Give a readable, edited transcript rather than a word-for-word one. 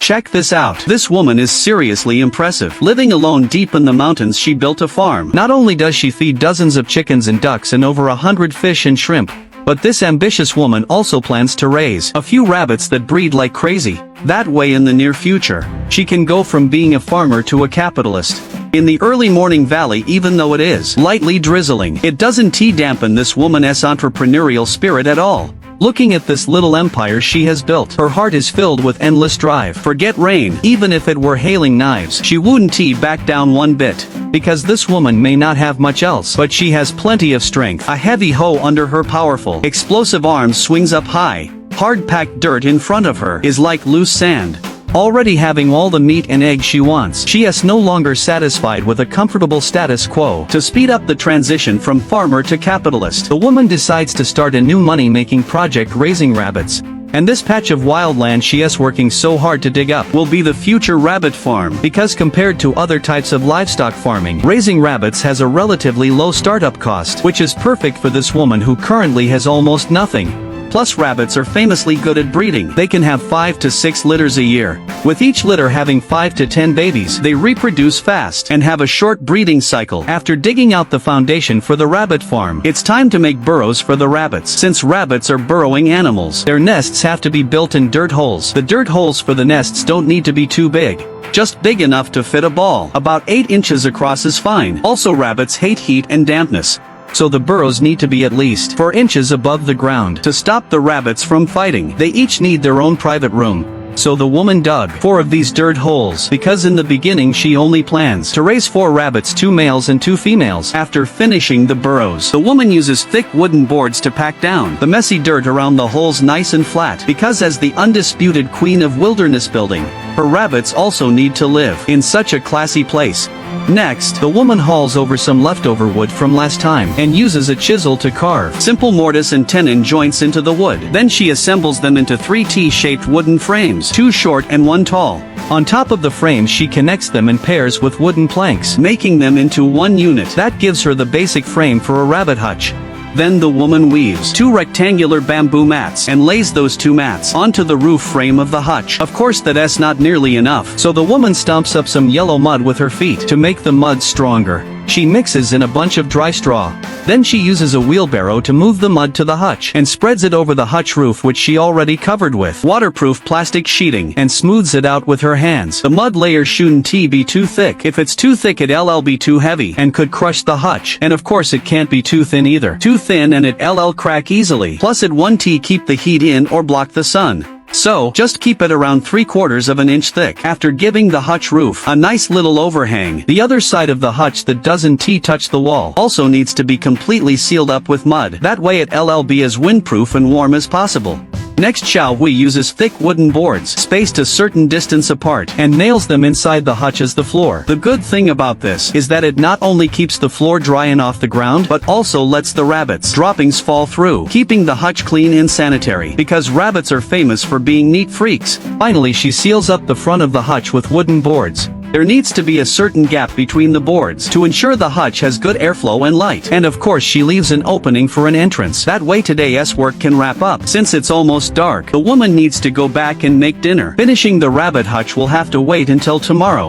check this out. This woman is seriously impressive. Living alone deep in the mountains, she built a farm. Not only does she feed dozens of chickens and ducks and over 100 fish and shrimp, but this ambitious woman also plans to raise a few rabbits that breed like crazy. That way in the near future, she can go from being a farmer to a capitalist. In the early morning valley, even though it is lightly drizzling, it doesn't dampen this woman's entrepreneurial spirit at all. Looking at this little empire she has built, her heart is filled with endless drive. Forget rain, even if it were hailing knives, she wouldn't back down one bit. Because this woman may not have much else, but she has plenty of strength. A heavy hoe under her powerful, explosive arms swings up high. Hard-packed dirt in front of her is like loose sand. Already having all the meat and eggs she wants, she is no longer satisfied with a comfortable status quo. To speed up the transition from farmer to capitalist, the woman decides to start a new money-making project, raising rabbits. And this patch of wildland she is working so hard to dig up will be the future rabbit farm. Because compared to other types of livestock farming, raising rabbits has a relatively low startup cost, which is perfect for this woman who currently has almost nothing. Plus, rabbits are famously good at breeding. They can have 5 to 6 litters a year. With each litter having 5 to 10 babies, they reproduce fast and have a short breeding cycle. After digging out the foundation for the rabbit farm, it's time to make burrows for the rabbits. Since rabbits are burrowing animals, their nests have to be built in dirt holes. The dirt holes for the nests don't need to be too big. Just big enough to fit a ball. About 8 inches across is fine. Also, rabbits hate heat and dampness, so the burrows need to be at least 4 inches above the ground. To stop the rabbits from fighting, they each need their own private room. So the woman dug 4 of these dirt holes, because in the beginning she only plans to raise 4 rabbits, 2 males and 2 females. After finishing the burrows, the woman uses thick wooden boards to pack down the messy dirt around the holes nice and flat, because as the undisputed queen of wilderness building, her rabbits also need to live in such a classy place. Next, the woman hauls over some leftover wood from last time and uses a chisel to carve simple mortise and tenon joints into the wood. Then she assembles them into 3 T-shaped wooden frames, 2 short and 1 tall. On top of the frames she connects them in pairs with wooden planks, making them into one unit. That gives her the basic frame for a rabbit hutch. Then the woman weaves 2 rectangular bamboo mats and lays those 2 mats onto the roof frame of the hutch. Of course that's not nearly enough, so the woman stomps up some yellow mud with her feet to make the mud stronger. She mixes in a bunch of dry straw. Then she uses a wheelbarrow to move the mud to the hutch and spreads it over the hutch roof, which she already covered with waterproof plastic sheeting, and smooths it out with her hands. The mud layer shouldn't be too thick. If it's too thick it'll be too heavy and could crush the hutch. And of course it can't be too thin either. Too thin and it'll crack easily. Plus it won't keep the heat in or block the sun. So, just keep it around 3/4 of an inch thick. After giving the hutch roof a nice little overhang, the other side of the hutch that doesn't touch the wall also needs to be completely sealed up with mud. That way it'll be as windproof and warm as possible. Next we uses thick wooden boards, spaced a certain distance apart, and nails them inside the hutch as the floor. The good thing about this is that it not only keeps the floor dry and off the ground, but also lets the rabbits' droppings fall through, keeping the hutch clean and sanitary, because rabbits are famous for being neat freaks. Finally, she seals up the front of the hutch with wooden boards. There needs to be a certain gap between the boards to ensure the hutch has good airflow and light. And of course she leaves an opening for an entrance. That way today's work can wrap up. Since it's almost dark, the woman needs to go back and make dinner. Finishing the rabbit hutch will have to wait until tomorrow.